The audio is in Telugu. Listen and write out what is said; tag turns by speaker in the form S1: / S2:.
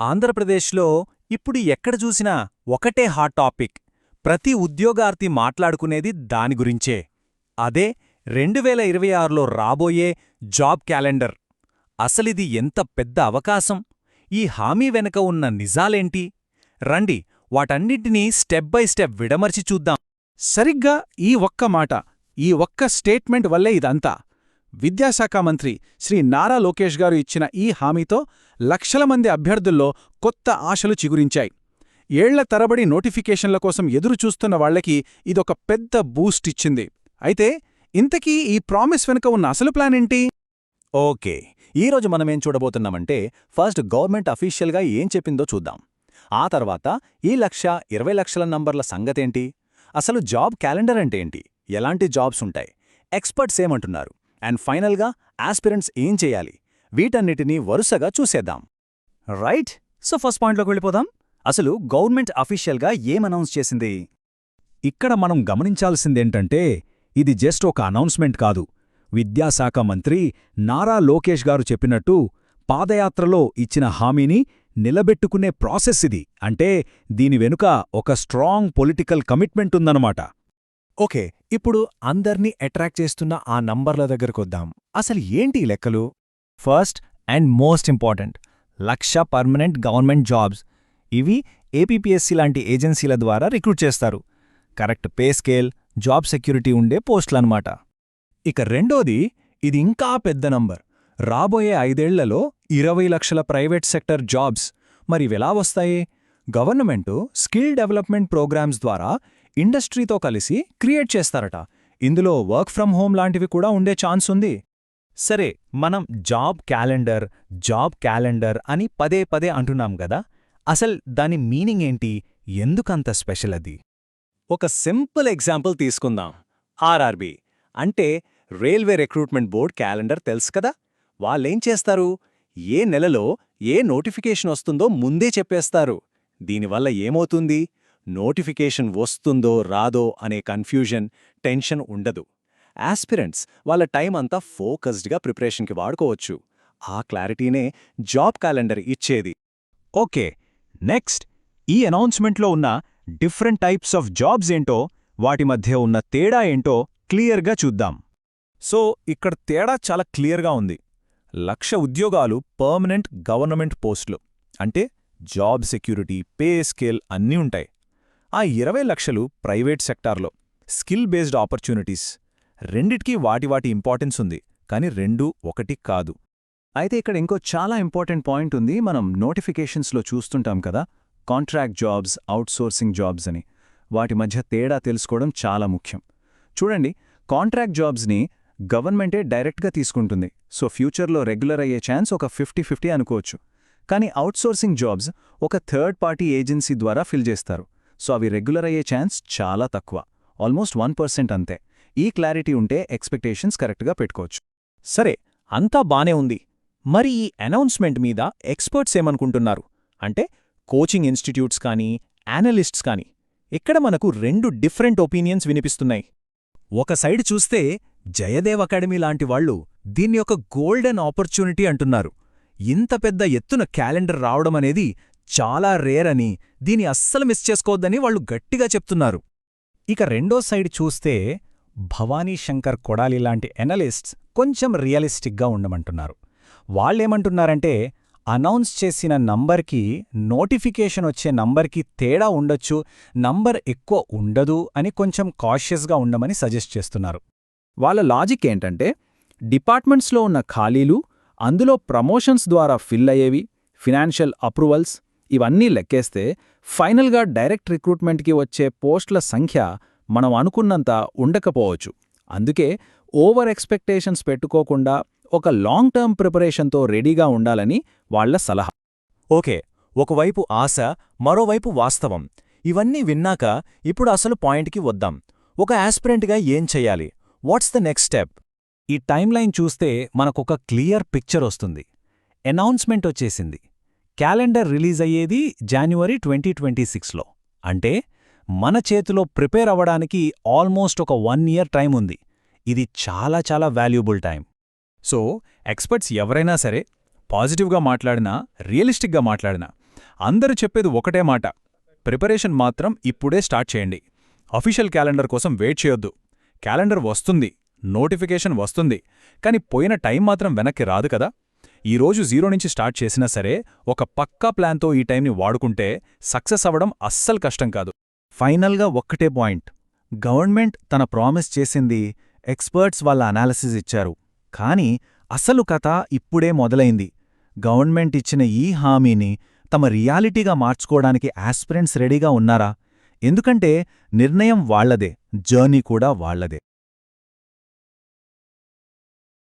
S1: ఆంధ్రప్రదేశ్లో ఇప్పుడు ఎక్కడ చూసినా ఒకటే హాట్ టాపిక్. ప్రతి ఉద్యోగార్థి మాట్లాడుకునేది దాని గురించే. అదే 2026లో రాబోయే జాబ్ క్యాలెండర్. అసలిది ఎంత పెద్ద అవకాశం! ఈ హామీ వెనక ఉన్న నిజాలేంటి? రండి, వాటన్నిటినీ స్టెప్ బై స్టెప్ విడమర్చి చూద్దాం.
S2: సరిగ్గా ఈ ఒక్క మాట, ఈ ఒక్క స్టేట్మెంట్ వల్లే ఇదంతా. విద్యాశాఖ మంత్రి శ్రీ నారా లోకేష్ గారు ఇచ్చిన ఈ హామీతో లక్షల మంది అభ్యర్థుల్లో కొత్త ఆశలు చిగురించాయి. ఏళ్ల తరబడి నోటిఫికేషన్ల కోసం ఎదురుచూస్తున్న వాళ్లకి ఇదొక పెద్ద బూస్ట్ ఇచ్చింది. అయితే ఇంతకీ ఈ ప్రామిస్ వెనుక ఉన్న అసలు ప్లానేంటి?
S1: ఓకే, ఈరోజు మనమేం చూడబోతున్నామంటే, ఫస్ట్ గవర్నమెంట్ అఫీషియల్గా ఏం చెప్పిందో చూద్దాం. ఆ తర్వాత ఈ 1,20 లక్షల నంబర్ల సంగతేంటి, అసలు జాబ్ క్యాలెండర్ అంటే ఏంటి, ఎలాంటి జాబ్స్ ఉంటాయి, ఎక్స్పర్ట్స్ ఏమంటున్నారు, అండ్ ఫైనల్గా ఆస్పిరెంట్స్ ఏం చేయాలి, వీటన్నిటినీ వరుసగా చూసేద్దాం. రైట్, సో ఫస్ట్ పాయింట్లోకి వెళ్ళిపోదాం. అసలు గవర్నమెంట్ అఫీషియల్గా ఏం అనౌన్స్ చేసింది? ఇక్కడ మనం గమనించాల్సిందేంటంటే, ఇది జస్ట్ ఒక అనౌన్స్మెంట్ కాదు. విద్యాశాఖ మంత్రి నారా లోకేష్ గారు చెప్పినట్టు పాదయాత్రలో ఇచ్చిన హామీని నిలబెట్టుకునే ప్రాసెస్ ఇది. అంటే దీని వెనుక ఒక స్ట్రాంగ్ పొలిటికల్ కమిట్మెంట్ ఉందన్నమాట.
S3: ఓకే, ఇప్పుడు అందర్నీ అట్రాక్ట్ చేస్తున్న ఆ నంబర్ల దగ్గరకొద్దాం. అసలు ఏంటి ఈ లెక్కలు?
S1: First and most important, 1,00,000 permanent government jobs. ఇవి ఏపీపీఎస్సీ లాంటి ఏజెన్సీల ద్వారా రిక్రూట్ చేస్తారు. Correct pay scale, job security ఉండే పోస్టులన్నమాట. ఇక రెండోది, ఇది ఇంకా పెద్ద నంబర్. రాబోయే 5 ఏళ్లలో 20 లక్షల ప్రైవేట్ సెక్టర్ జాబ్స్. మరివెలా వస్తాయి? గవర్నమెంటు స్కిల్ డెవలప్మెంట్ ప్రోగ్రామ్స్ ద్వారా ఇండస్ట్రీతో కలిసి క్రియేట్ చేస్తారట. ఇందులో వర్క్ ఫ్రమ్ హోమ్ లాంటివి కూడా ఉండే ఛాన్స్ ఉంది. సరే, మనం జాబ్ క్యాలెండర్ అని పదే పదే అంటున్నాం గదా, అసలు దాని మీనింగ్ ఏంటి, ఎందుకంత స్పెషల్ అది? ఒక సింపుల్ ఎగ్జాంపుల్ తీసుకుందాం. ఆర్ఆర్బీ అంటే రైల్వే రిక్రూట్మెంట్ బోర్డ్ క్యాలెండర్ తెలుసు కదా. వాళ్ళేం చేస్తారు, ఏ నెలలో ఏ నోటిఫికేషన్ వస్తుందో ముందే చెప్పేస్తారు. దీనివల్ల ఏమవుతుంది, నోటిఫికేషన్ వస్తుందో రాదో అనే కన్ఫ్యూజన్, టెన్షన్ ఉండదు. ఆస్పిరెంట్స్ వాళ్ళ టైం అంతా ఫోకస్డ్గా ప్రిపరేషన్కి వాడుకోవచ్చు. ఆ క్లారిటీనే జాబ్ క్యాలెండర్ ఇచ్చేది. ఓకే, నెక్స్ట్, ఈ అనౌన్స్మెంట్లో ఉన్న డిఫరెంట్ టైప్స్ ఆఫ్ జాబ్స్ ఏంటో, వాటి మధ్య ఉన్న తేడా ఏంటో క్లియర్గా చూద్దాం. సో ఇక్కడ తేడా చాలా క్లియర్గా ఉంది. 1,00,000 ఉద్యోగాలు పర్మనెంట్ గవర్నమెంట్ పోస్టులు, అంటే జాబ్ సెక్యూరిటీ, పే స్కేల్ అన్నీ ఉంటాయి. ఆ 20 లక్షలు ప్రైవేట్ సెక్టార్లో, స్కిల్ బేస్డ్ ఆపర్చునిటీస్. రెండిటికీ వాటి ఇంపార్టెన్స్ ఉంది, కానీ రెండూ ఒకటి కాదు. అయితే ఇక్కడ ఇంకో చాలా ఇంపార్టెంట్ పాయింట్ ఉంది. మనం నోటిఫికేషన్స్లో చూస్తుంటాం కదా, కాంట్రాక్ట్ జాబ్స్, అవుట్సోర్సింగ్ జాబ్స్ అని. వాటి మధ్య తేడా తెలుసుకోవడం చాలా ముఖ్యం. చూడండి, కాంట్రాక్ట్ జాబ్స్ని గవర్నమెంటే డైరెక్ట్గా తీసుకుంటుంది. సో ఫ్యూచర్లో రెగ్యులర్ అయ్యే ఛాన్స్ ఒక 50-50 అనుకోవచ్చు. కానీ అవుట్సోర్సింగ్ జాబ్స్ ఒక థర్డ్ పార్టీ ఏజెన్సీ ద్వారా ఫిల్ చేస్తారు. సో అవి రెగ్యులర్ అయ్యే ఛాన్స్ చాలా తక్కువ, ఆల్మోస్ట్ 1% అంతే. ఈ క్లారిటీ ఉంటే ఎక్స్పెక్టేషన్స్ కరెక్ట్గా పెట్టుకోవచ్చు. సరే, అంతా బానే ఉంది. మరి ఈ అనౌన్స్మెంట్ మీద ఎక్స్పర్ట్స్ ఏమనుకుంటున్నారు? అంటే కోచింగ్ ఇన్స్టిట్యూట్స్ కానీ, యానలిస్ట్స్ కానీ. ఇక్కడ మనకు 2 డిఫరెంట్ ఒపీనియన్స్ వినిపిస్తున్నాయి. ఒక సైడ్ చూస్తే జయదేవ్ అకాడమీ లాంటి వాళ్లు దీన్ని ఒక గోల్డెన్ ఆపర్చునిటీ అంటున్నారు. ఇంత పెద్ద ఎత్తున క్యాలెండర్ రావడమనేది చాలా రేర్ అని, దీని అస్సలు మిస్ చేసుకోవద్దని వాళ్లు గట్టిగా చెప్తున్నారు. ఇక రెండో సైడ్ చూస్తే భవానీ శంకర్ కొడాలి లాంటి ఎనలిస్ట్స్ కొంచెం రియలిస్టిక్గా ఉండమంటున్నారు. వాళ్ళేమంటున్నారంటే, అనౌన్స్ చేసిన నంబర్కి నోటిఫికేషన్ వచ్చే నంబర్కి తేడా ఉండొచ్చు, నంబర్ ఎక్కువ ఉండదు అని కొంచెం కాషియస్గా ఉండమని సజెస్ట్ చేస్తున్నారు.
S2: వాళ్ళ లాజిక్ ఏంటంటే, డిపార్ట్మెంట్స్లో ఉన్న ఖాళీలు, అందులో ప్రమోషన్స్ ద్వారా ఫిల్ అయ్యేవి, ఫినాన్షియల్ అప్రూవల్స్, ఇవన్నీ లెక్కేస్తే ఫైనల్గా డైరెక్ట్ రిక్రూట్మెంట్కి వచ్చే పోస్టుల సంఖ్య మనం అనుకున్నంత ఉండకపోవచ్చు. అందుకే ఓవర్ ఎక్స్పెక్టేషన్స్ పెట్టుకోకుండా ఒక లాంగ్ టర్మ్ ప్రిపరేషన్తో రెడీగా ఉండాలని వాళ్ల సలహా.
S1: ఓకే, ఒకవైపు ఆశ, మరోవైపు వాస్తవం. ఇవన్నీ విన్నాక ఇప్పుడు అసలు పాయింట్కి వద్దాం. ఒక ఆస్పిరెంట్గా ఏం చెయ్యాలి? What's the next step? ఈ టైమ్లైన్ చూస్తే మనకొక క్లియర్ పిక్చర్ వస్తుంది. అనౌన్స్మెంట్ వచ్చేసింది, క్యాలెండర్ రిలీజ్ అయ్యేది January 2026లో. అంటే మన చేతిలో ప్రిపేర్ అవ్వడానికి ఆల్మోస్ట్ ఒక 1 year టైం ఉంది. ఇది చాలా చాలా వాల్యుబుల్ టైం. సో ఎక్స్పర్ట్స్ ఎవరైనా సరే పాజిటివ్గా మాట్లాడినా, రియలిస్టిక్గా మాట్లాడినా,
S2: అందరూ చెప్పేది ఒకటే మాట, ప్రిపరేషన్ మాత్రం ఇప్పుడే స్టార్ట్ చేయండి. అఫీషియల్ క్యాలెండర్ కోసం వెయిట్ చేయొద్దు. క్యాలెండర్ వస్తుంది, నోటిఫికేషన్ వస్తుంది, కాని పోయిన టైం మాత్రం వెనక్కి రాదు కదా. ఈరోజు 0 నుంచి స్టార్ట్ చేసినా సరే ఒక పక్కా ప్లాన్తో ఈ టైంని వాడుకుంటే సక్సెస్ అవ్వడం అస్సలు కష్టం కాదు.
S1: ఫైనల్గా ఒక్కటే పాయింట్, గవర్నమెంట్ తన ప్రామిస్ చేసింది, ఎక్స్పర్ట్స్ వాళ్ళ అనాలిసిస్ ఇచ్చారు, కానీ అసలు కథ ఇప్పుడే మొదలైంది. గవర్నమెంట్ ఇచ్చిన ఈ హామీని తమ రియాలిటీగా మార్చుకోవడానికి ఆస్పిరెంట్స్ రెడీగా ఉన్నారా? ఎందుకంటే నిర్ణయం వాళ్లదే, జర్నీ కూడా వాళ్లదే.